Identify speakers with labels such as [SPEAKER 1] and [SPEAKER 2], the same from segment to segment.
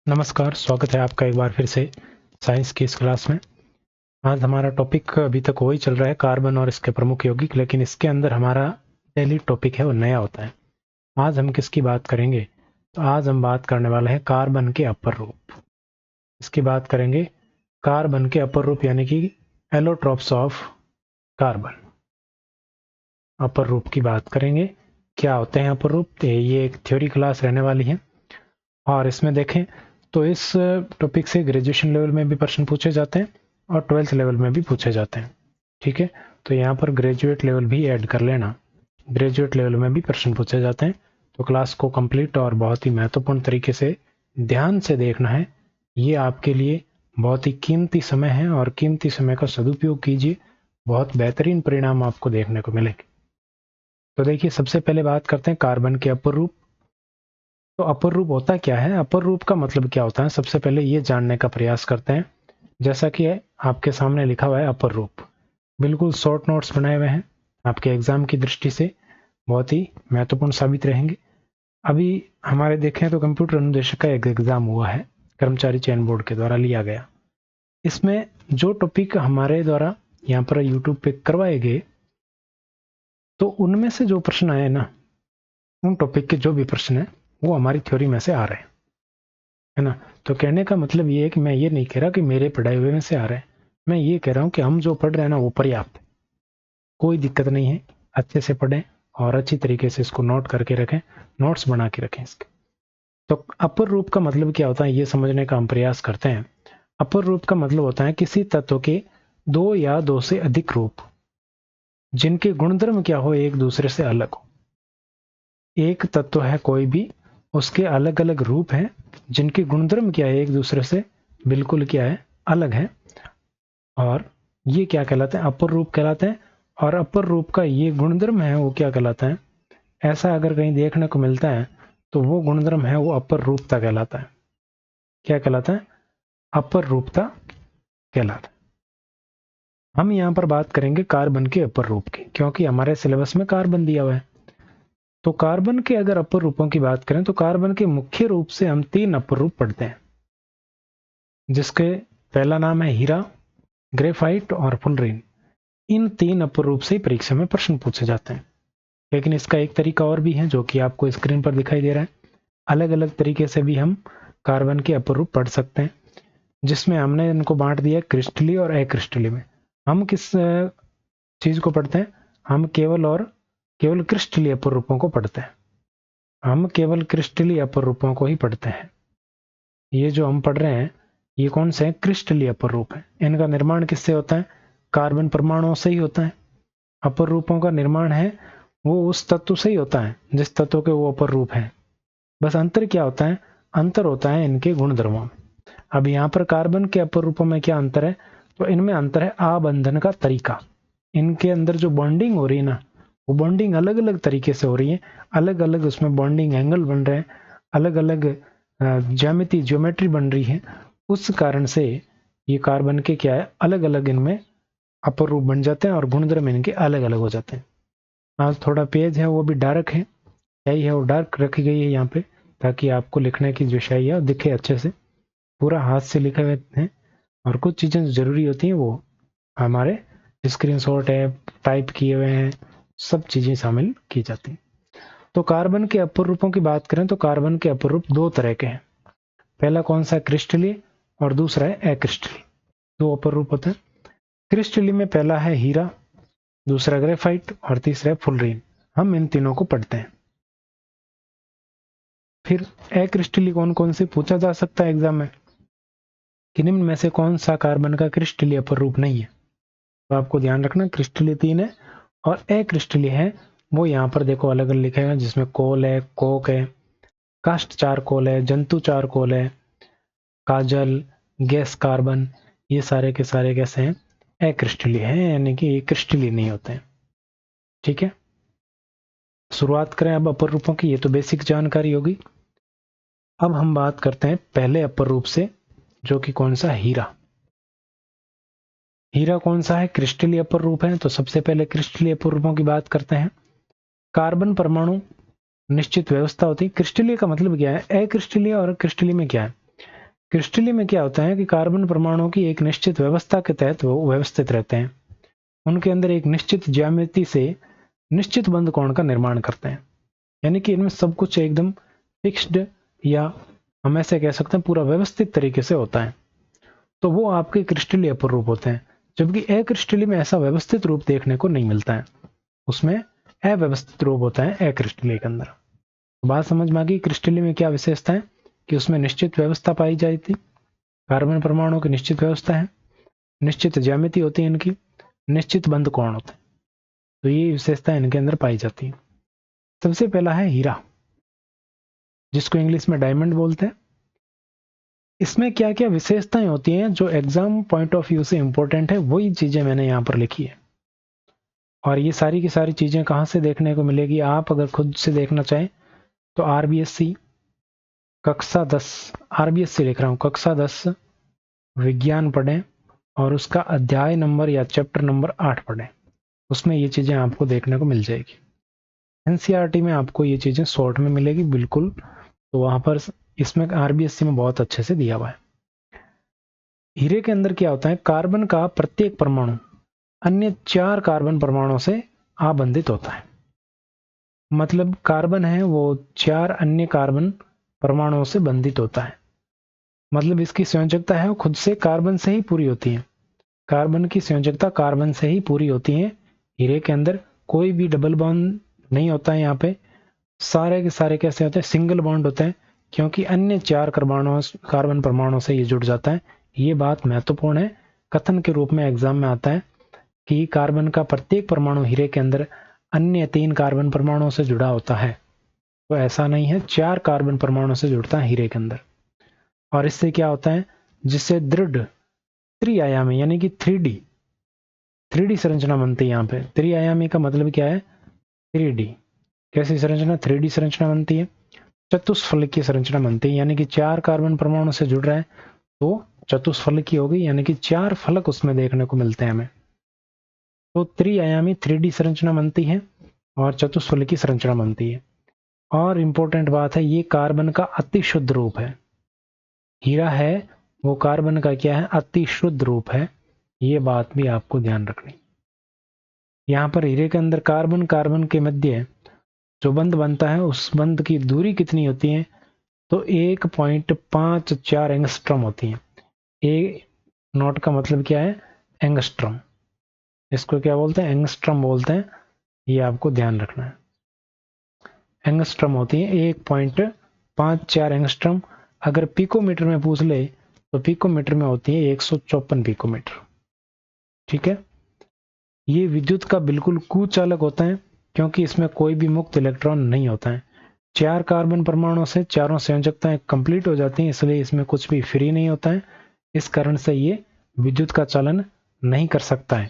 [SPEAKER 1] नमस्कार, स्वागत है आपका एक बार फिर से साइंस की इस क्लास में। आज हमारा टॉपिक अभी तक वही चल रहा है, कार्बन और इसके प्रमुख यौगिक, लेकिन इसके अंदर हमारा डेली टॉपिक है वो नया होता है। आज हम किसकी बात करेंगे? तो आज हम बात करने वाले हैं कार्बन के अपर रूप। इसकी बात करेंगे कार्बन के अपर रूप यानी कि एलोट्रॉप्स ऑफ कार्बन। अपर रूप की बात करेंगे, क्या होते हैं अपर रूप। ये एक थ्योरी क्लास रहने वाली है और इसमें देखें तो इस टॉपिक से ग्रेजुएशन लेवल में भी प्रश्न पूछे जाते हैं और 12th लेवल में भी पूछे जाते हैं। ठीक है, तो यहाँ पर ग्रेजुएट लेवल भी ऐड कर लेना, ग्रेजुएट लेवल में भी प्रश्न पूछे जाते हैं। तो क्लास को कंप्लीट और बहुत ही महत्वपूर्ण तरीके से ध्यान से देखना है। ये आपके लिए बहुत ही कीमती समय है और कीमती समय का सदुपयोग कीजिए, बहुत बेहतरीन परिणाम आपको देखने को मिलेंगे। तो देखिए, सबसे पहले बात करते हैं कार्बन के अपर रूप। तो अपर रूप होता क्या है, अपर रूप का मतलब क्या होता है, सबसे पहले ये जानने का प्रयास करते हैं। जैसा कि आपके सामने लिखा हुआ है अपर रूप, बिल्कुल शॉर्ट नोट्स बनाए हुए हैं, आपके एग्जाम की दृष्टि से बहुत ही महत्वपूर्ण साबित रहेंगे। अभी हमारे देखें तो कंप्यूटर अनुदेशक का एक एग्जाम हुआ है, कर्मचारी चयन बोर्ड के द्वारा लिया गया। इसमें जो टॉपिक हमारे द्वारा यहाँ पर यूट्यूब पे करवाए गए, तो उनमें से जो प्रश्न आए ना, उन टॉपिक के जो भी प्रश्न है वो हमारी थ्योरी में से आ रहे हैं, है ना। तो कहने का मतलब ये है कि मैं ये नहीं कह रहा कि मेरे पढ़ाए हुए में से आ रहे हैं, मैं ये कह रहा हूँ कि हम जो पढ़ रहे हैं ना वो पर्याप्त है, कोई दिक्कत नहीं है। अच्छे से पढ़ें और अच्छी तरीके से इसको नोट करके रखें, नोट्स बना के रखें इसके। तो अपर रूप का मतलब क्या होता है ये समझने का हम प्रयास करते हैं। अपर रूप का मतलब होता है किसी तत्व के दो या दो से अधिक रूप जिनके गुणधर्म क्या हो, एक दूसरे से अलग हो। एक तत्व है कोई भी, उसके अलग अलग रूप हैं जिनके गुणधर्म क्या है, एक दूसरे से बिल्कुल क्या है, अलग है। और ये क्या कहलाते हैं, अपर रूप कहलाते हैं। और अपर रूप का ये गुणधर्म है वो क्या कहलाता है, ऐसा अगर कहीं देखने को मिलता है तो वो गुणधर्म है वो अपर रूपता कहलाता है। क्या कहलाता है? अपर रूपता कहलाता है। हम यहाँ पर बात करेंगे कार्बन के अपर रूप की, क्योंकि हमारे सिलेबस में कार्बन दिया हुआ है। तो कार्बन के अगर अपर रूपों की बात करें तो कार्बन के मुख्य रूप से हम 3 अपर रूप पढ़ते हैं, जिसके पहला नाम है हीरा, ग्रेफाइट और फुलरीन। इन 3 अपर रूप से परीक्षा में प्रश्न पूछे जाते हैं। लेकिन इसका एक तरीका और भी है जो कि आपको स्क्रीन पर दिखाई दे रहा है। अलग अलग तरीके से भी हम कार्बन के अपर रूप पढ़ सकते हैं, जिसमें हमने इनको बांट दिया क्रिस्टली और अक्रिस्टली में। हम किस चीज को पढ़ते हैं? हम केवल क्रिस्टली अपर रूपों को पढ़ते हैं। हम केवल क्रिस्टली अपर रूपों को ही पढ़ते हैं। ये जो हम पढ़ रहे हैं ये कौन से हैं? क्रिस्टली अपर रूप है। इनका निर्माण किससे होता है? कार्बन परमाणुओं से ही होता है। अपर रूपों का निर्माण है वो उस तत्व से ही होता है जिस तत्व के वो अपर रूप है। बस अंतर क्या होता है? अंतर होता है इनके गुणधर्मों में। अब यहाँ पर कार्बन के अपर रूपों में क्या अंतर है? तो इनमें अंतर है आबंधन का तरीका। इनके अंदर जो बॉन्डिंग हो रही है ना, वो बॉन्डिंग अलग अलग तरीके से हो रही है, अलग अलग उसमें बॉन्डिंग एंगल बन रहे हैं, अलग अलग ज्योमेट्री बन रही है। उस कारण से ये कार्बन के क्या है, अलग अलग इनमें अपर रूप बन जाते हैं और गुणधर्म इनके अलग अलग हो जाते हैं। आज थोड़ा पेज है वो भी डार्क है, स्याही है वो डार्क रखी गई है यहाँ पे, ताकि आपको लिखने की जो स्याही है दिखे अच्छे से। पूरा हाथ से लिखे हुए हैं और कुछ चीजें जरूरी होती हैं वो हमारे स्क्रीनशॉट है, टाइप किए हुए हैं, सब चीजें शामिल की जाती हैं। तो कार्बन के अपर रूपों की बात करें तो कार्बन के अपर रूप 2 तरह के हैं। पहला कौन सा? क्रिस्टलीय और दूसरा है अक्रिस्टलीय। 2 अपर रूप होते हैं। क्रिस्टलीय में पहला है हीरा, दूसरा ग्रेफाइट और तीसरा है फुलरीन। हम इन तीनों को पढ़ते हैं। फिर अक्रिस्टलीय कौन कौन से पूछा जा सकता है एग्जाम में कि निम्न में से कौन सा कार्बन का क्रिस्टलीय अपर रूप नहीं है? तो आपको ध्यान रखना, क्रिस्टलीय 3 है और अक्रिस्टलीय है वो यहाँ पर देखो अलग अलग लिखा है, जिसमें कोल है, कोक है, कास्ट चारकोल है, जंतु चारकोल है, काजल, गैस कार्बन, ये सारे के सारे कैसे हैं? अक्रिस्टलीय हैं, यानी कि ये क्रिस्टलीय नहीं होते हैं। ठीक है, शुरुआत करें अब अपर रूपों की। ये तो बेसिक जानकारी होगी। अब हम बात करते हैं पहले अपर रूप से, जो कि कौन सा? हीरा। हीरा कौन सा है? क्रिस्टलीय अपर रूप है। तो सबसे पहले क्रिस्टलीय अपर रूपों की बात करते हैं। कार्बन परमाणु निश्चित व्यवस्था होती है। क्रिस्टलीय का मतलब क्या है? अक्रिस्टलीय और क्रिस्टलीय में क्या है? क्रिस्टली में क्या होता है कि कार्बन परमाणुओं की एक निश्चित व्यवस्था के तहत वो व्यवस्थित रहते हैं। उनके अंदर एक निश्चित ज्यामिति से निश्चित बंध कोण का निर्माण करते हैं, यानी कि इनमें सब कुछ एकदम फिक्स्ड या हम ऐसे कह सकते हैं पूरा व्यवस्थित तरीके से होता है। तो वो आपके क्रिस्टलीय रूप होते हैं, जबकि अक्रिस्टली में ऐसा व्यवस्थित रूप देखने को नहीं मिलता है, उसमें अव्यवस्थित रूप होता है अक्रिस्टली के अंदर। बात समझ में आ गई। क्रिस्टली में क्या विशेषता है कि उसमें निश्चित व्यवस्था पाई जाती थी, कार्बन परमाणुओं की निश्चित व्यवस्था है, निश्चित ज्यामिति होती है इनकी, निश्चित बंध कोण होते हैं। तो ये विशेषता इनके अंदर पाई जाती है। सबसे पहला है हीरा, जिसको इंग्लिश में डायमंड बोलते हैं। इसमें क्या क्या विशेषताएं होती हैं जो एग्जाम पॉइंट ऑफ व्यू से इंपॉर्टेंट है, वही चीजें मैंने यहाँ पर लिखी है। और ये सारी की सारी चीजें कहाँ से देखने को मिलेगी, आप अगर खुद से देखना चाहें तो आरबीएससी कक्षा 10, आरबीएससी लिख रहा हूँ, कक्षा 10 विज्ञान पढ़ें और उसका अध्याय नंबर या चैप्टर नंबर 8 पढ़ें। उसमें ये चीजें आपको देखने को मिल जाएगी। एनसीईआरटी में आपको ये चीजें शॉर्ट में मिलेगी बिल्कुल, तो वहां पर इसमें आरबीएससी में बहुत अच्छे से दिया हुआ है। हीरे के अंदर क्या होता है, कार्बन का प्रत्येक परमाणु अन्य 4 कार्बन परमाणुओं से आबंधित होता है। मतलब कार्बन है वो 4 अन्य कार्बन परमाणुओं से बंधित होता है। मतलब इसकी संयोजकता है वो खुद से कार्बन से ही पूरी होती है। कार्बन की संयोजकता कार्बन से ही पूरी होती है। हीरे के अंदर कोई भी डबल बॉन्ड नहीं होता है। यहाँ पे सारे के सारे कैसे होते हैं, सिंगल बॉन्ड होते हैं, क्योंकि अन्य 4 कार्बन परमाणुओं से ये जुड़ जाता है। ये बात महत्वपूर्ण है, कथन के रूप में एग्जाम में आता है कि कार्बन का प्रत्येक परमाणु हीरे के अंदर अन्य 3 कार्बन परमाणुओं से जुड़ा होता है। तो ऐसा नहीं है, 4 कार्बन परमाणुओं से जुड़ता है हीरे के अंदर। और इससे क्या होता है, जिससे दृढ़ त्रिआयामी यानी कि 3D संरचना बनती है। यहाँ पे त्रिआयामी का मतलब क्या है, 3D। कैसी संरचना, 3D संरचना बनती है, चतुष्फलकीय संरचना बनती है, यानी कि 4 कार्बन परमाणु से जुड़ रहा है तो चतुष्फलकीय होगी, यानी कि 4 फलक उसमें देखने को मिलते हैं हमें। तो त्रिआयामी 3D संरचना बनती है और चतुष्फलकीय संरचना बनती है। और इंपॉर्टेंट बात है, ये कार्बन का अति शुद्ध रूप है। हीरा है वो कार्बन का क्या है, अति शुद्ध रूप है। ये बात भी आपको ध्यान रखनी। यहाँ पर हीरे के अंदर कार्बन कार्बन के मध्य जो बंध बनता है उस बंध की दूरी कितनी होती है, तो 1.54 एंगस्ट्रॉम होती है। ए नोट का मतलब क्या है, एंगस्ट्रॉम। इसको क्या बोलते हैं, एंगस्ट्रॉम बोलते हैं। ये आपको ध्यान रखना है। एंगस्ट्रॉम होती है 1.54 एंगस्ट्रॉम। अगर पिकोमीटर में पूछ ले तो पिकोमीटर में होती है 154 पिकोमीटर। ठीक है। ये विद्युत का बिल्कुल कुचालक होता है, क्योंकि इसमें कोई भी मुक्त इलेक्ट्रॉन नहीं होता है। 4 कार्बन परमाणुओं से चारों संयोजकताएं कंप्लीट हो जाती हैं, इसलिए इसमें कुछ भी फ्री नहीं होता है। इस कारण से ये विद्युत का चलन नहीं कर सकता है।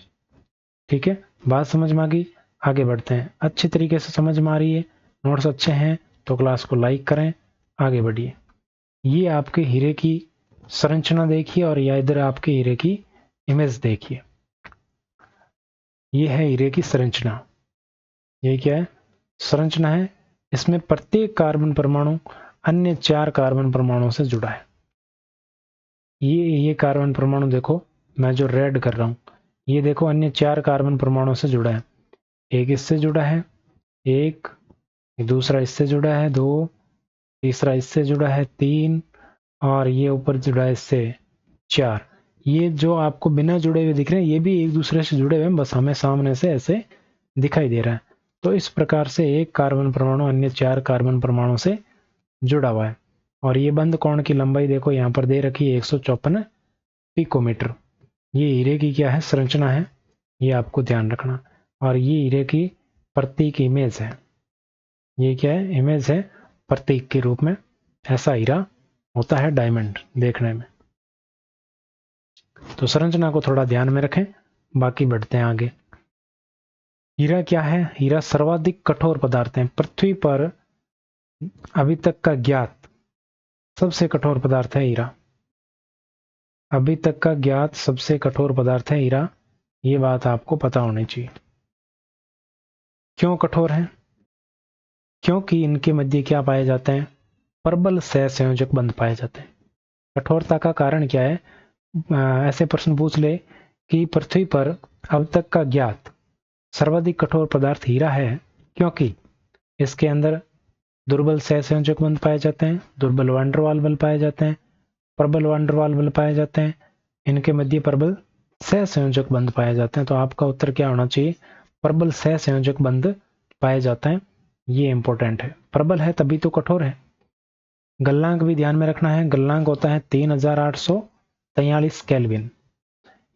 [SPEAKER 1] ठीक है, बात समझ में आ गई। आगे बढ़ते हैं। अच्छी तरीके से समझ में आ रही है, नोट्स अच्छे हैं तो क्लास को लाइक करें, आगे बढ़िए। ये आपके हीरे की संरचना देखिए और या इधर आपके हीरे की इमेज देखिए। ये है हीरे की संरचना। ये क्या है, संरचना है। इसमें प्रत्येक कार्बन परमाणु अन्य 4 कार्बन परमाणुओं से जुड़ा है। ये कार्बन परमाणु देखो, मैं जो रेड कर रहा हूं, ये देखो अन्य 4 कार्बन परमाणुओं से जुड़ा है। एक इससे जुड़ा है, एक दूसरा इससे जुड़ा है, 2 तीसरा इससे जुड़ा है, 3 और ये ऊपर जुड़ा है इससे 4। ये जो आपको बिना जुड़े हुए दिख रहे हैं ये भी एक दूसरे से जुड़े हुए हैं, बस हमें सामने से ऐसे दिखाई दे रहा है। तो इस प्रकार से एक कार्बन परमाणु अन्य 4 कार्बन परमाणु से जुड़ा हुआ है। और ये बंध कोण की लंबाई देखो यहाँ पर दे रखी है 154 पिकोमीटर। ये हीरे की क्या है, संरचना है, ये आपको ध्यान रखना। और ये हीरे की प्रतीक इमेज है। ये क्या है, इमेज है प्रतीक के रूप में। ऐसा हीरा होता है डायमंड देखने में। तो संरचना को थोड़ा ध्यान में रखें, बाकी बढ़ते हैं आगे। हीरा क्या है, हीरा सर्वाधिक कठोर पदार्थ है। पृथ्वी पर अभी तक का ज्ञात सबसे कठोर पदार्थ है हीरा। अभी तक का ज्ञात सबसे कठोर पदार्थ है हीरा। ये बात आपको पता होनी चाहिए। क्यों कठोर है, क्योंकि इनके मध्य क्या पाए जाते हैं, प्रबल सहसंयोजक बंध पाए जाते हैं। कठोरता का कारण क्या है? ऐसे प्रश्न पूछ ले कि पृथ्वी पर अब तक का ज्ञात सर्वाधिक कठोर पदार्थ हीरा है, क्योंकि इसके अंदर दुर्बल सहसंयोजक बंध पाए जाते हैं, दुर्बल वांडरवाल बल पाए जाते हैं, प्रबल वांडरवाल बल पाए जाते हैं, इनके मध्य प्रबल सहसंयोजक बंध पाए जाते हैं। तो आपका उत्तर क्या होना चाहिए? प्रबल सहसंयोजक बंध पाए जाते हैं। ये इंपॉर्टेंट है, प्रबल है तभी तो कठोर है। गलनांक भी ध्यान में रखना है, गलनांक होता है 3843 केल्विन।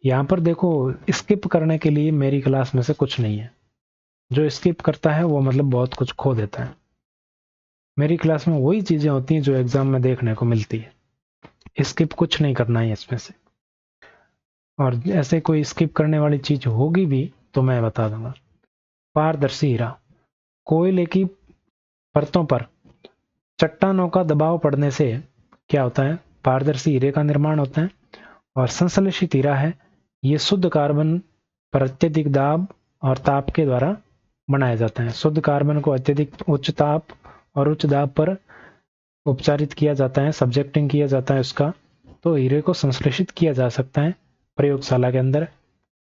[SPEAKER 1] यहाँ पर देखो, स्किप करने के लिए मेरी क्लास में से कुछ नहीं है। जो स्किप करता है वो मतलब बहुत कुछ खो देता है। मेरी क्लास में वही चीजें होती हैं जो एग्जाम में देखने को मिलती है। स्किप कुछ नहीं करना है इसमें से, और ऐसे कोई स्किप करने वाली चीज होगी भी तो मैं बता दूंगा। पारदर्शी हीरा, कोयले की परतों पर चट्टानों का दबाव पड़ने से क्या होता है? पारदर्शी हीरे का निर्माण होता है। और संश्लेषित हीरा है, ये शुद्ध कार्बन पर अत्यधिक दाब और ताप के द्वारा बनाया जाता है। शुद्ध कार्बन को अत्यधिक उच्च ताप और उच्च दाब पर उपचारित किया जाता है, सब्जेक्टिंग किया जाता है उसका, तो हीरे को संश्लेषित किया जा सकता है प्रयोगशाला के अंदर।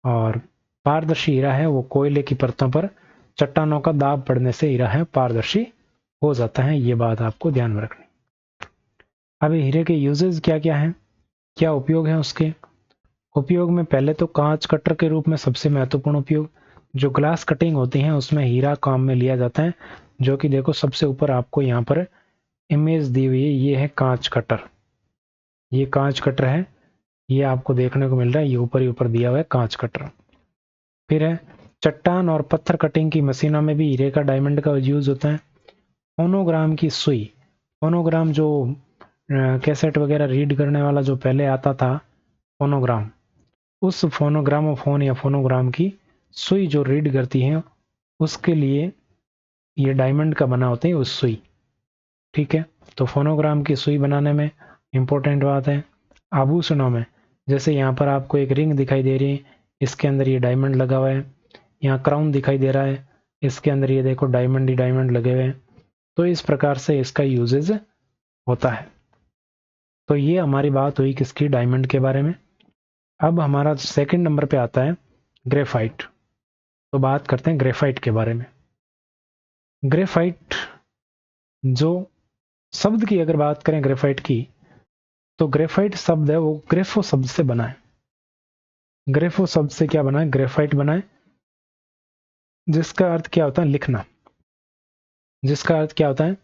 [SPEAKER 1] और पारदर्शी हीरा है, वो कोयले की परतों पर चट्टानों का दाब पड़ने से हीरा है पारदर्शी हो जाता है। ये बात आपको ध्यान में रखनी। अब हीरे के यूजेस क्या क्या हैं, क्या उपयोग है उसके? उपयोग में पहले तो कांच कटर के रूप में सबसे महत्वपूर्ण उपयोग। जो ग्लास कटिंग होती है उसमें हीरा काम में लिया जाता है, जो कि देखो सबसे ऊपर आपको यहाँ पर इमेज दी हुई है, ये है कांच कटर। ये कांच कटर है, ये आपको देखने को मिल रहा है, ये ऊपर ही ऊपर दिया हुआ है कांच कटर। फिर है चट्टान और पत्थर कटिंग की मशीनों में भी हीरे का डायमंड का यूज होता है। फोनोग्राम की सुई, फोनोग्राम जो कैसेट वगैरह रीड करने वाला जो पहले आता था फोनोग्राम, उस फोनोग्रामोफोन या फोनोग्राम की सुई जो रीड करती है, उसके लिए ये डायमंड का बना होता है उस सुई। ठीक है, तो फोनोग्राम की सुई बनाने में इंपॉर्टेंट बात है। आभूषणों में, जैसे यहाँ पर आपको एक रिंग दिखाई दे रही है, इसके अंदर ये डायमंड लगा हुआ है। यहाँ क्राउन दिखाई दे रहा है, इसके अंदर ये देखो डायमंड ही डायमंड लगे हुए हैं। तो इस प्रकार से इसका यूजेज होता है। तो ये हमारी बात हुई किसकी? डायमंड के बारे में। अब हमारा सेकंड नंबर पे आता है ग्रेफाइट। तो बात करते हैं ग्रेफाइट के बारे में। ग्रेफाइट, जो शब्द की अगर बात करें ग्रेफाइट की, तो ग्रेफाइट शब्द है वो ग्रेफो शब्द से बना है। ग्रेफो शब्द से क्या बना है? ग्रेफाइट बना है, जिसका अर्थ क्या होता है? लिखना। जिसका अर्थ क्या होता है?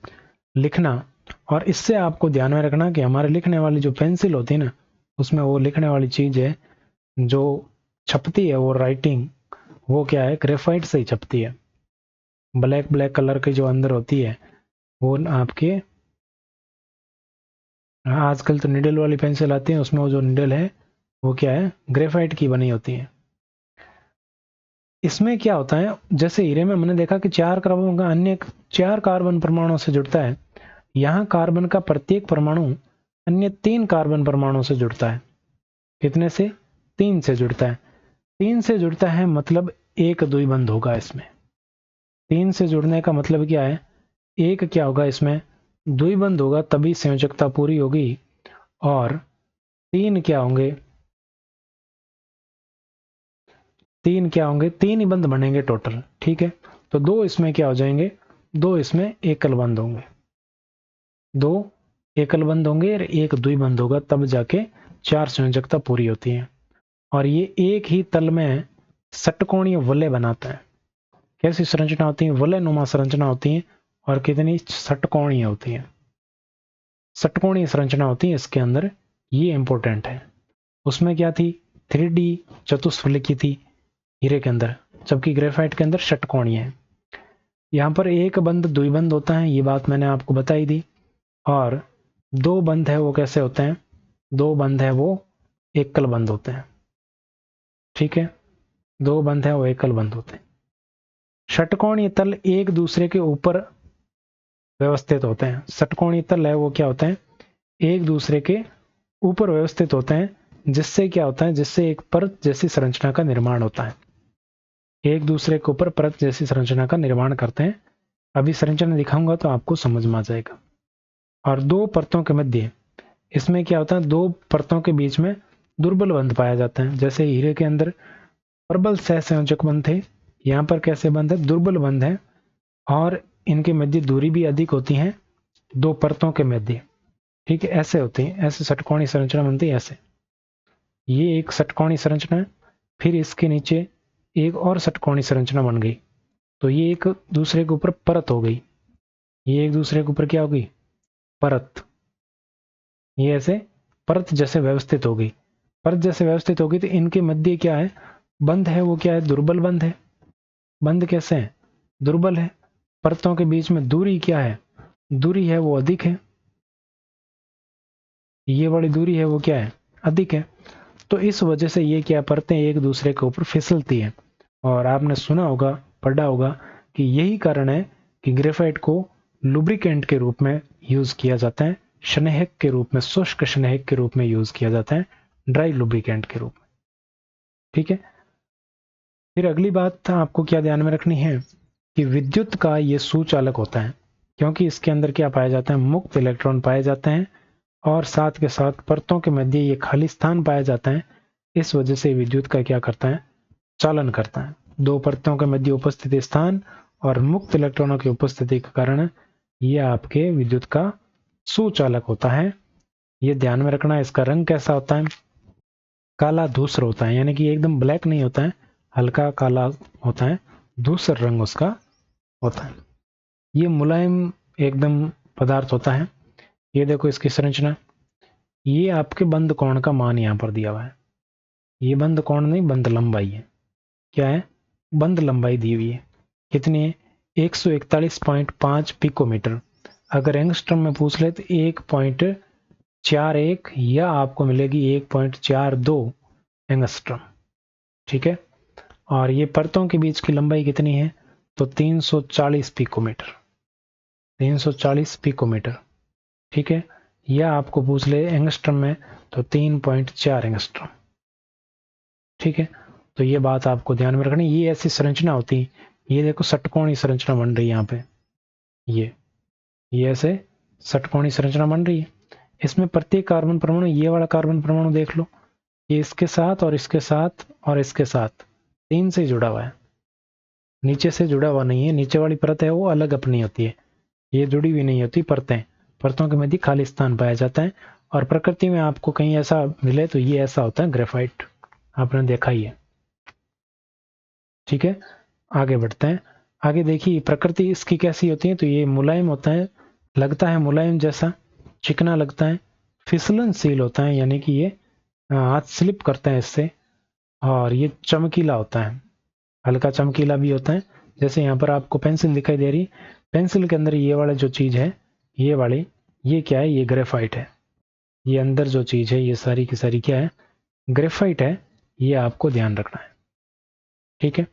[SPEAKER 1] लिखना। और इससे आपको ध्यान में रखना कि हमारे लिखने वाली जो पेंसिल होती है ना, उसमें वो लिखने वाली चीज है जो छपती है, वो राइटिंग, वो क्या है? ग्रेफाइट से ही छपती है। ब्लैक ब्लैक कलर की जो अंदर होती है वो आपके, आजकल तो निडल वाली पेंसिल आती है, उसमें वो जो निडल है वो क्या है? ग्रेफाइट की बनी होती है। इसमें क्या होता है, जैसे हीरे में हमने देखा कि 4 कार्बन का अन्य 4 कार्बन परमाणु से जुड़ता है, यहाँ कार्बन का प्रत्येक परमाणु अन्य 3 कार्बन परमाणु से जुड़ता है। कितने से? 3 से जुड़ता है। 3 से जुड़ता है मतलब एक द्विबंध होगा इसमें। 3 से जुड़ने का मतलब क्या है? एक क्या होगा इसमें? द्विबंध होगा, तभी संयोजकता पूरी होगी। और 3 क्या होंगे? 3 क्या होंगे? 3 ही बंध बनेंगे टोटल। ठीक है, तो 2 इसमें क्या हो जाएंगे? 2 इसमें एकल बंध होंगे। 2 एकल बंध होंगे और एक द्विबंध होगा, तब जाके 4 संयोजकता पूरी होती है। और ये एक ही तल में षटकोणीय वलय बनाता है। कैसी संरचना होती है? वलय नुमा संरचना होती है। और कितनी? षटकोणीय होती है। षटकोणीय संरचना होती है इसके अंदर, ये इंपॉर्टेंट है। उसमें क्या थी? 3D चतुष्फलकी थी हीरे के अंदर, जबकि ग्रेफाइट के अंदर षटकोणीय है। यहाँ पर एक बंध द्विबंध होता है, ये बात मैंने आपको बताई दी। और 2 बंध है वो कैसे होते हैं? 2 बंध है वो एकल बंध होते हैं। ठीक है, 2 बंध है वो एकल बंध होते हैं। षटकोणीय तल एक दूसरे के ऊपर व्यवस्थित होते हैं। षटकोणीय तल है वो क्या होते हैं? एक दूसरे के ऊपर व्यवस्थित होते हैं, जिससे क्या होता है? जिससे एक परत जैसी संरचना का निर्माण होता है। एक दूसरे के ऊपर परत जैसी संरचना का निर्माण करते हैं। अभी संरचना दिखाऊंगा तो आपको समझ में आ जाएगा। और 2 परतों के मध्य इसमें क्या होता है, दो परतों के बीच में दुर्बल बंध पाया जाता है। जैसे हीरे के अंदर प्रबल सहसंयोजक बंध थे, यहाँ पर कैसे बंध है, दुर्बल बंध है, और इनके मध्य दूरी भी अधिक होती है दो परतों के मध्य। ठीक है, ऐसे होते हैं, ऐसे षटकोणीय संरचना बनती है ऐसे। ये एक षटकोणीय संरचना है, फिर इसके नीचे एक और षटकोणीय संरचना बन गई, तो ये एक दूसरे के ऊपर परत हो गई, ये एक दूसरे के ऊपर क्या हो गई, परत। ये ऐसे परत जैसे व्यवस्थित हो गई, परत जैसे व्यवस्थित होगी, तो इनके मध्य क्या है, बंध है, वो क्या है, दुर्बल बंध है। बंध कैसे है, दुर्बल है। परतों के बीच में दूरी क्या है, दूरी है वो अधिक है, ये वाली दूरी है वो क्या है, अधिक है। तो इस वजह से ये क्या, परतें एक दूसरे के ऊपर फिसलती है। और आपने सुना होगा, पढ़ा होगा कि यही कारण है कि ग्रेफाइट को लुब्रिकेंट के रूप में यूज किया जाता है, स्नेहक के रूप में, शुष्क स्नेहक के रूप में यूज किया जाता है, ड्राई लुब्रिकेंट के रूप में। ठीक है, फिर अगली बात आपको क्या ध्यान में रखनी है कि विद्युत का ये सुचालक होता है, क्योंकि इसके अंदर क्या पाया जाता है, मुक्त इलेक्ट्रॉन पाए जाते हैं, और साथ के साथ परतों के मध्य ये खाली स्थान पाया जाता है। इस वजह से विद्युत का क्या करता है, चालन करता है। दो परतों के मध्य उपस्थित स्थान और मुक्त इलेक्ट्रॉनों की उपस्थिति के कारण ये आपके विद्युत का सुचालक होता है। ये ध्यान में रखना है। इसका रंग कैसा होता है, काला धूसर होता है, यानी कि एकदम ब्लैक नहीं होता है, हल्का काला होता है, धूसर रंग उसका होता है। ये मुलायम एकदम पदार्थ होता है। ये देखो इसकी संरचना, ये आपके बंद कोण का मान यहाँ पर दिया हुआ है, ये बंद कोण नहीं, बंद लंबाई है। क्या है, बंद लंबाई दी हुई है, कितनी है, 141.5 पिकोमीटर। अगर एंगस्ट्रम में पूछ ले तो 1.41 या आपको मिलेगी 1.42 एंगस्ट्रम। ठीक है, और ये परतों के बीच की लंबाई कितनी है, तो 340 पिकोमीटर, 340 पिकोमीटर। ठीक है, या आपको पूछ ले एंगस्ट्रम में तो 3.4 एंगस्ट्रम। ठीक है, तो ये बात आपको ध्यान में रखनी। ये ऐसी संरचना होती है, ये देखो षटकोणीय संरचना बन रही है यहाँ पे, ये ऐसे षटकोणीय संरचना बन रही है। इसमें प्रत्येक कार्बन परमाणु, ये वाला कार्बन परमाणु देख लो, ये इसके साथ और इसके साथ और इसके साथ तीन से जुड़ा हुआ है, नीचे से जुड़ा हुआ नहीं है। नीचे वाली परत है वो अलग अपनी होती है, ये जुड़ी हुई नहीं होती परतें, परतों के मध्य खाली स्थान पाया जाता है। और प्रकृति में आपको कहीं ऐसा मिले तो ये ऐसा होता है ग्रेफाइट, आपने देखा ही है। ठीक है, आगे बढ़ते हैं। आगे देखिए प्रकृति इसकी कैसी होती है, तो ये मुलायम होता है, लगता है मुलायम जैसा, चिकना लगता है, फिसलनशील होता है, यानी कि ये हाथ स्लिप करता है इससे, और ये चमकीला होता है, हल्का चमकीला भी होता है। जैसे यहाँ पर आपको पेंसिल दिखाई दे रही, पेंसिल के अंदर ये वाला जो चीज है, ये वाली, ये क्या है, ये ग्रेफाइट है। ये अंदर जो चीज है ये सारी की सारी क्या है, ग्रेफाइट है। ये आपको ध्यान रखना है। ठीक है,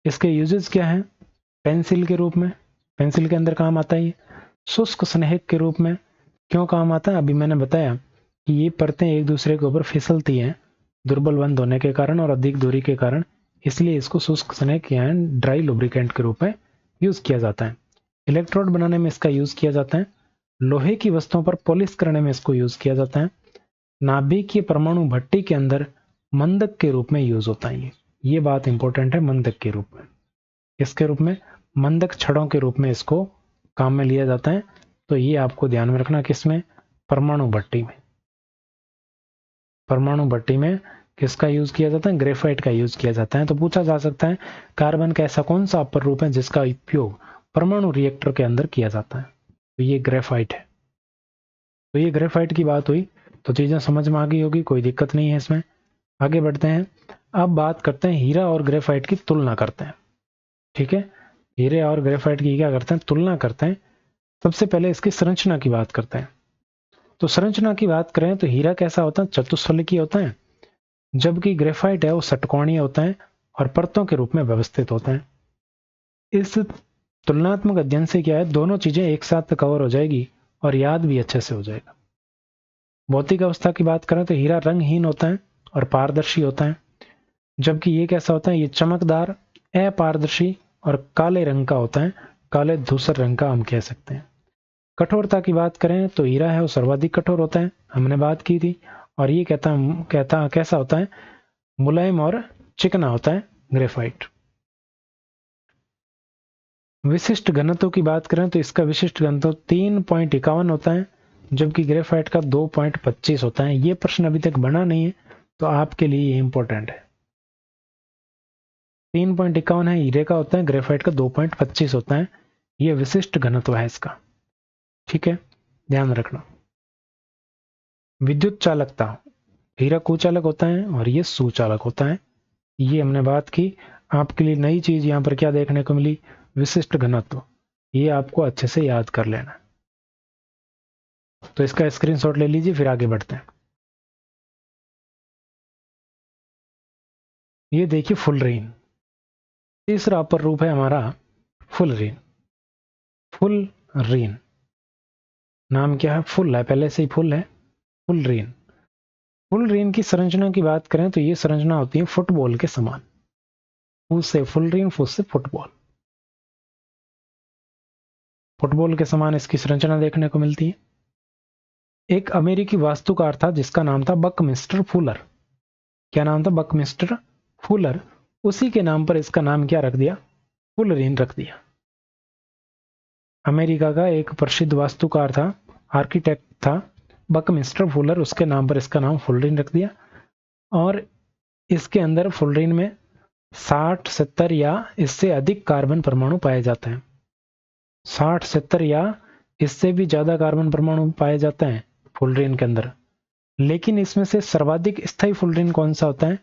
[SPEAKER 1] इसके यूजेस क्या है, पेंसिल के रूप में, पेंसिल के अंदर काम आता है ये, शुष्क स्नेहक के रूप में क्यों काम आता है, अभी मैंने बताया कि ये परतें एक दूसरे के ऊपर फिसलती हैं दुर्बल बंध होने के कारण और अधिक दूरी के कारण, इसलिए इसको शुष्क स्नेहक या ड्राई लुब्रिकेंट के रूप में यूज किया जाता है। इलेक्ट्रोड बनाने में इसका यूज किया जाता है, लोहे की वस्तुओं पर पॉलिश करने में इसको यूज किया जाता है, नाभिकीय परमाणु भट्टी के अंदर मंदक के रूप में यूज होता है। ये बात इंपॉर्टेंट है, मंदक के रूप में, इसके रूप में, मंदक छड़ों के रूप में इसको काम में लिया जाता है। तो ये आपको ध्यान में रखना, किसमें, परमाणु भट्टी में, परमाणु भट्टी में किसका यूज किया जाता है, ग्रेफाइट का यूज किया जाता है। तो पूछा जा सकता है कार्बन का ऐसा कौन सा अपर रूप है जिसका उपयोग परमाणु रिएक्टर के अंदर किया जाता है, तो ये ग्रेफाइट है। तो ये ग्रेफाइट की बात हुई, तो चीजें समझ में आ गई होगी, कोई दिक्कत नहीं है इसमें। आगे बढ़ते हैं, अब बात करते हैं हीरा और ग्रेफाइट की तुलना करते हैं। ठीक है, हीरे और ग्रेफाइट की क्या करते हैं, तुलना करते हैं। सबसे पहले इसकी संरचना की बात करते हैं। तो संरचना की बात करें तो हीरा कैसा होता है, चतुष्फलकीय होता है, जबकि ग्रेफाइट है वो षटकोणीय होता है और परतों के रूप में व्यवस्थित होता है। इस तुलनात्मक अध्ययन से क्या है, दोनों चीजें एक साथ कवर हो जाएगी और याद भी अच्छे से हो जाएगा। भौतिक अवस्था की बात करें तो हीरा रंगहीन होता है और पारदर्शी होता है, जबकि ये कैसा होता है, ये चमकदार, अपारदर्शी और काले रंग का होता है, काले धूसर रंग का हम कह सकते हैं। कठोरता की बात करें तो हीरा है वो सर्वाधिक कठोर होता है, हमने बात की थी। और ये कहता कैसा होता है, मुलायम और चिकना होता है ग्रेफाइट। विशिष्ट घनत्व की बात करें तो इसका विशिष्ट घनत्व 3.51 होता है, जबकि ग्रेफाइट का 2.25 होता है। ये प्रश्न अभी तक बना नहीं है, तो आपके लिए ये इंपॉर्टेंट है। 3.51 है हीरे का होता है, ग्रेफाइट का 2.25 होता है। ये विशिष्ट घनत्व है इसका, ठीक है, ध्यान रखना। विद्युत चालकता, हीरा कुचालक होता है और ये सुचालक होता है। ये हमने बात की। आपके लिए नई चीज यहां पर क्या देखने को मिली, विशिष्ट घनत्व। ये आपको अच्छे से याद कर लेना। तो इसका स्क्रीनशॉट ले लीजिए, फिर आगे बढ़ते हैं। ये देखिए फुलरीन, तीसरा अपर रूप है हमारा फुलरीन। फुलरीन नाम क्या है, फुल है, पहले से ही फुल है, फुलरीन। फुलरीन की संरचना की बात करें तो ये संरचना होती है फुटबॉल के समान। फुल से फुलरीन, फुल से फुटबॉल। फुटबॉल के समान इसकी संरचना देखने को मिलती है। एक अमेरिकी वास्तुकार था जिसका नाम था बकमिस्टर फुलर। क्या नाम था, बकमिस्टर फुलर। उसी के नाम पर इसका नाम क्या रख दिया, फुलरीन रख दिया। अमेरिका का एक प्रसिद्ध वास्तुकार था, आर्किटेक्ट था बकमिस्टर फुलर, उसके नाम पर इसका नाम फुलरीन रख दिया। और इसके अंदर फुलरीन में 60, 70 या इससे अधिक कार्बन परमाणु पाए जाते हैं। 60, 70 या इससे भी ज्यादा कार्बन परमाणु पाए जाते हैं फुलरीन के अंदर। लेकिन इसमें से सर्वाधिक स्थायी फुलरीन कौन सा होता है,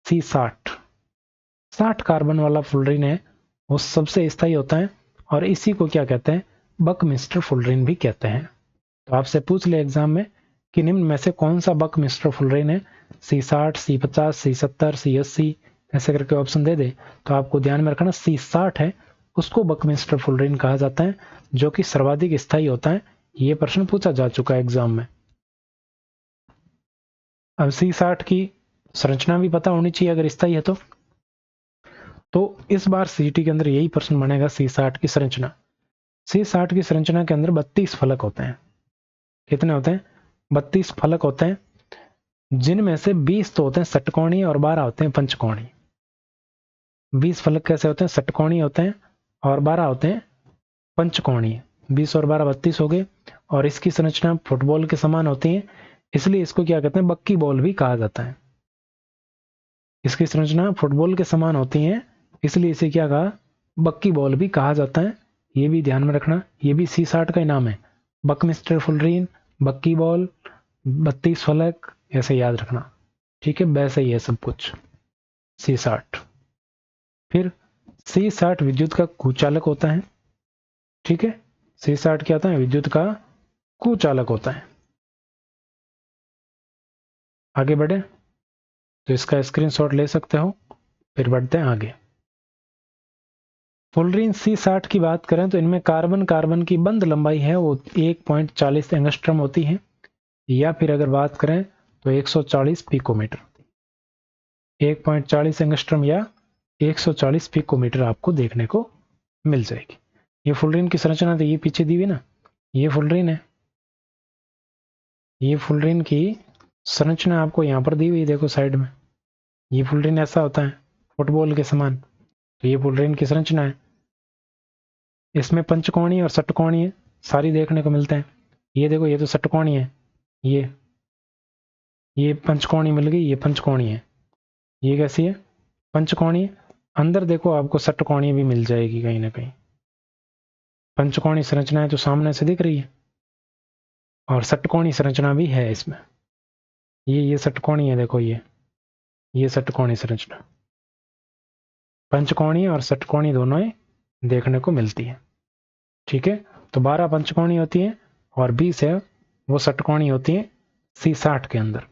[SPEAKER 1] C60। 60 कार्बन वाला फुलरीन है वो सबसे स्थायी होता है, और इसी को क्या कहते हैं, बकमिस्टर फुलरीन भी कहते हैं। तो आपसे पूछ ले एग्जाम में कि निम्न में से कौन सा बकमिस्टर फुलरीन है, C60, C50, C70, C80, ऐसे करके ऑप्शन दे दे। तो आपको ध्यान में रखना C60 है, उसको बकमिस्टर फुलरीन कहा जाता है, जो कि सर्वाधिक स्थायी होता है। ये प्रश्न पूछा जा चुका है एग्जाम में। अब C60 की संरचना भी पता होनी चाहिए अगर स्थायी है तो इस बार सीटी के अंदर यही प्रश्न बनेगा, C60 की संरचना। C60 की संरचना के अंदर 32 फलक होते हैं। कितने होते हैं, 32 फलक होते हैं, जिनमें से 20 तो होते हैं षटकोणीय और 12 होते हैं पंचकोणीय। 20 फलक कैसे होते हैं, षटकोणीय होते हैं, और 12 होते हैं पंचकोणीय। 20 और 12 32 हो गए। और इसकी संरचना फुटबॉल के समान होती है, इसलिए इसको क्या कहते हैं, बक्की बॉल भी कहा जाता है। इसकी संरचना फुटबॉल के समान होती है, इसलिए इसे क्या कहा, बक्की बॉल भी कहा जाता है। ये भी ध्यान में रखना, ये भी C60 का ही नाम है, बकमिस्टर फुलरीन, बक्की बॉल, 32 फलक, ऐसे याद रखना, ठीक है। वैसे ही है सब कुछ C60। फिर C60 विद्युत का कुचालक होता है, ठीक है। C60 क्या होता है, विद्युत का कुचालक होता है। आगे बढ़े तो इसका स्क्रीनशॉट ले सकते हो, फिर बढ़ते हैं आगे। फुलरीन C60 की बात करें तो इनमें कार्बन कार्बन की बंध लंबाई है वो 1.40 एंगस्ट्रम होती है, या फिर अगर बात करें तो 140 पिकोमीटर। 1.40 एंगस्ट्रम या 140 पिकोमीटर आपको देखने को मिल जाएगी। ये फुलरीन की संरचना तो ये पीछे दी हुई ना, ये फुलरीन है। ये फुलरीन की संरचना आपको यहाँ पर दी हुई, देखो साइड में। ये फुलरीन ऐसा होता है फुटबॉल के समान, तो ये फुलरीन की संरचना है। इसमें पंचकोणीय और षटकोणीय सारी देखने को मिलते हैं। ये देखो, ये तो षटकोणीय है, ये पंचकोणीय मिल गई, ये पंचकोणीय है। ये कैसी है, पंचकोणीय। अंदर देखो आपको षटकोणीय भी मिल जाएगी कहीं ना कहीं। पंचकोणीय संरचना है तो सामने से दिख रही है, और षटकोणीय संरचना भी है इसमें। ये षटकोणीय है, देखो ये षटकोणीय संरचना। पंचकोणीय और षटकोणीय दोनों ही देखने को मिलती है, ठीक है। तो 12 पंचकोणीय होती है और 20 है वो षटकोणीय होती है C60 के अंदर।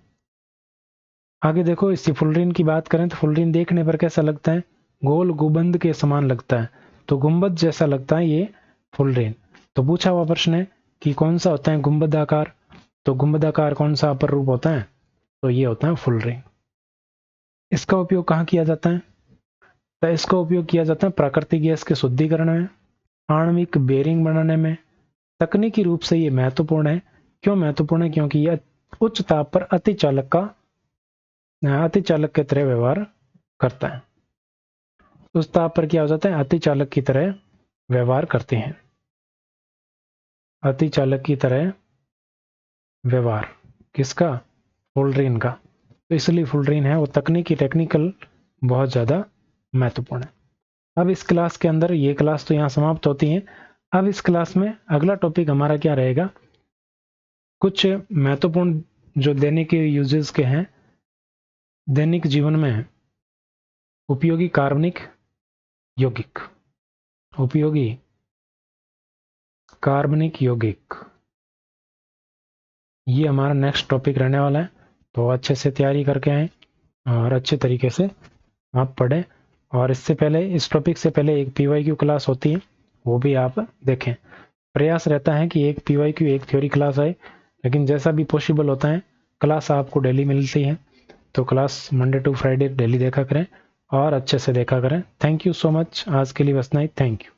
[SPEAKER 1] आगे देखो, इसी फुलरीन की बात करें तो फुलरीन देखने पर कैसा लगता है, गोल गुंबद के समान लगता है, तो गुंबद जैसा लगता है ये फुलरीन। तो पूछा हुआ प्रश्न है कि कौन सा होता है गुंबदाकार, तो गुंबदाकार कौन सा अपर रूप होता है, तो ये होता है फुलरीन। इसका उपयोग कहाँ किया जाता है, तो इसका उपयोग किया जाता है प्राकृतिक गैस के शुद्धिकरण में, आणविक बेरिंग बनाने में, तकनीकी रूप से ये महत्वपूर्ण है। क्यों महत्वपूर्ण है? क्योंकि यह उच्च ताप पर अतिचालक की तरह व्यवहार करता है। उस ताप पर क्या हो जाता है? अतिचालक की तरह व्यवहार करते हैं। अतिचालक की तरह व्यवहार किसका? फुलरीन का। तो इसलिए फुलरीन है वो टेक्निकल बहुत ज़्यादा महत्वपूर्ण है। अब इस क्लास के अंदर, ये क्लास तो यहाँ समाप्त होती है। अब इस क्लास में अगला टॉपिक हमारा क्या रहेगा? कुछ महत्वपूर्ण जो दैनिक यूजेस के हैं, दैनिक जीवन में उपयोगी कार्बनिक यौगिक, उपयोगी कार्बनिक यौगिक, ये हमारा नेक्स्ट टॉपिक रहने वाला है। तो अच्छे से तैयारी करके आए और अच्छे तरीके से आप पढ़ें। और इससे पहले, इस टॉपिक से पहले एक PYQ क्लास होती है, वो भी आप देखें। प्रयास रहता है कि एक PYQ एक थ्योरी क्लास आए, लेकिन जैसा भी पॉसिबल होता है क्लास आपको डेली मिलती है, तो class Monday to Friday daily देखा करें और अच्छे से देखा करें। Thank you so much. आज के लिए बस इतना ही। Thank you.